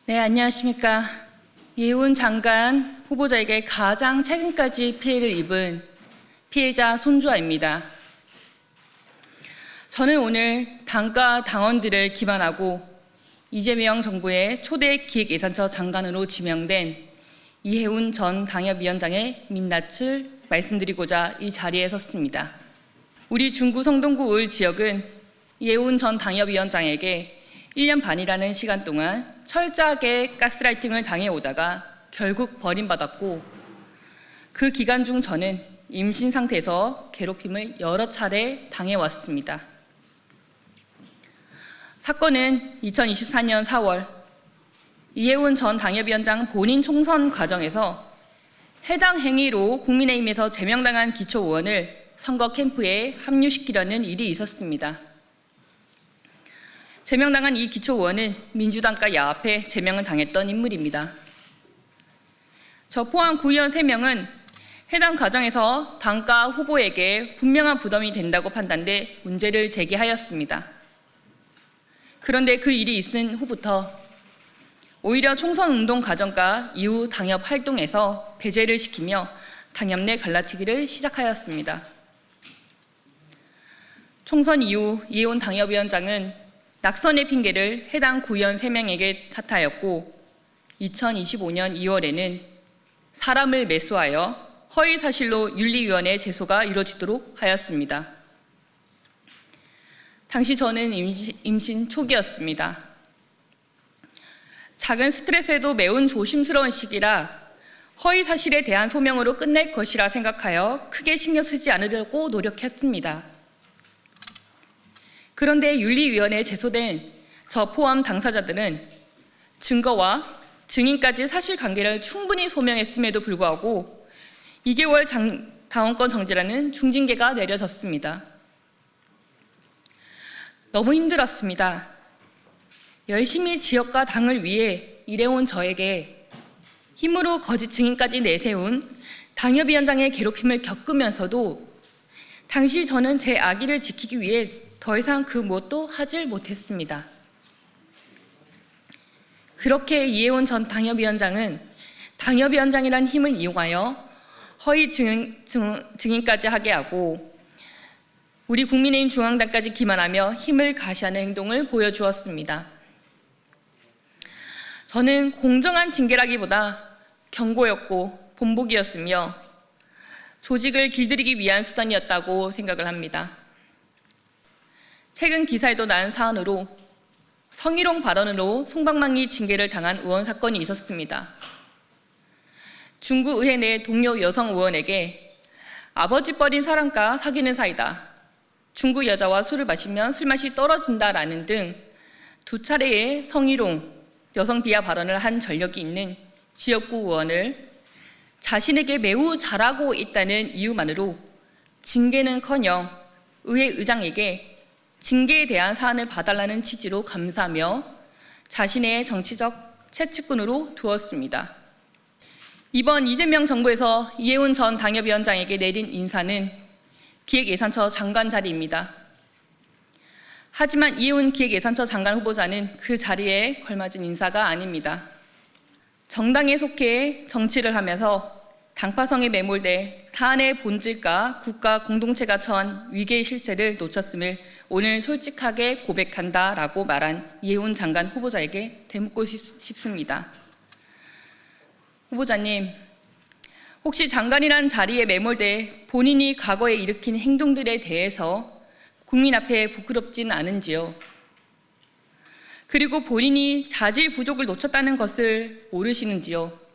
네, 안녕하십니까. 이해운 장관 후보자에게 가장 최근까지 피해를 입은 피해자 손주아입니다. 저는 오늘 당과 당원들을 기반하고 이재명 정부의 초대 기획예산처 장관으로 지명된 이해운 전 당협위원장의 민낯을 말씀드리고자 이 자리에 섰습니다. 우리 중구 성동구 울 지역은 이해운 전 당협위원장에게 1년 반이라는 시간 동안 철저하게 가스라이팅을 당해오다가 결국 버림받았고, 그 기간 중 저는 임신 상태에서 괴롭힘을 여러 차례 당해왔습니다. 사건은 2024년 4월 이해운 전 당협위원장 본인 총선 과정에서 해당 행위로 국민의힘에서 제명당한 기초의원을 선거 캠프에 합류시키려는 일이 있었습니다. 제명당한 이 기초의원은 민주당과 야합해 제명을 당했던 인물입니다. 저 포함 구의원 3명은 해당 과정에서 당과 후보에게 분명한 부담이 된다고 판단돼 문제를 제기하였습니다. 그런데 그 일이 있은 후부터 오히려 총선 운동 과정과 이후 당협 활동에서 배제를 시키며 당협 내 갈라치기를 시작하였습니다. 총선 이후 이해운 당협위원장은 낙선의 핑계를 해당 구의원 3명에게 탓하였고, 2025년 2월에는 사람을 매수하여 허위 사실로 윤리위원회 제소가 이루어지도록 하였습니다. 당시 저는 임신 초기였습니다. 작은 스트레스에도 매우 조심스러운 시기라 허위 사실에 대한 소명으로 끝낼 것이라 생각하여 크게 신경 쓰지 않으려고 노력했습니다. 그런데 윤리위원회에 제소된 저 포함 당사자들은 증거와 증인까지 사실관계를 충분히 소명했음에도 불구하고 2개월 당원권 정지라는 중징계가 내려졌습니다. 너무 힘들었습니다. 열심히 지역과 당을 위해 일해온 저에게 힘으로 거짓 증인까지 내세운 당협위원장의 괴롭힘을 겪으면서도 당시 저는 제 아기를 지키기 위해 더 이상 그 무엇도 하질 못했습니다. 그렇게 이해운 전 당협위원장은 당협위원장이란 힘을 이용하여 허위 증인까지 하게 하고 우리 국민의힘 중앙당까지 기만하며 힘을 가시하는 행동을 보여주었습니다. 저는 공정한 징계라기보다 경고였고 본보기였으며 조직을 길들이기 위한 수단이었다고 생각을 합니다. 최근 기사에도 난 사안으로 성희롱 발언으로 솜방망이 징계를 당한 의원 사건이 있었습니다. 중구 의회 내 동료 여성 의원에게 아버지 뻘인 사람과 사귀는 사이다, 중구 여자와 술을 마시면 술맛이 떨어진다라는 등 2차례의 성희롱, 여성 비하 발언을 한 전력이 있는 지역구 의원을 자신에게 매우 잘하고 있다는 이유만으로 징계는커녕 의회 의장에게 징계에 대한 사안을 봐달라는 취지로 감사하며 자신의 정치적 채찍꾼으로 두었습니다. 이번 이재명 정부에서 이해운 전 당협위원장에게 내린 인사는 기획예산처 장관 자리입니다. 하지만 이해운 기획예산처 장관 후보자는 그 자리에 걸맞은 인사가 아닙니다. 정당에 속해 정치를 하면서 당파성에 매몰돼 사안의 본질과 국가 공동체가 처한 위기의 실체를 놓쳤음을 오늘 솔직하게 고백한다라고 말한 이해운 장관 후보자에게 되묻고 싶습니다. 후보자님, 혹시 장관이란 자리에 매몰돼 본인이 과거에 일으킨 행동들에 대해서 국민 앞에 부끄럽진 않은지요? 그리고 본인이 자질 부족을 놓쳤다는 것을 모르시는지요?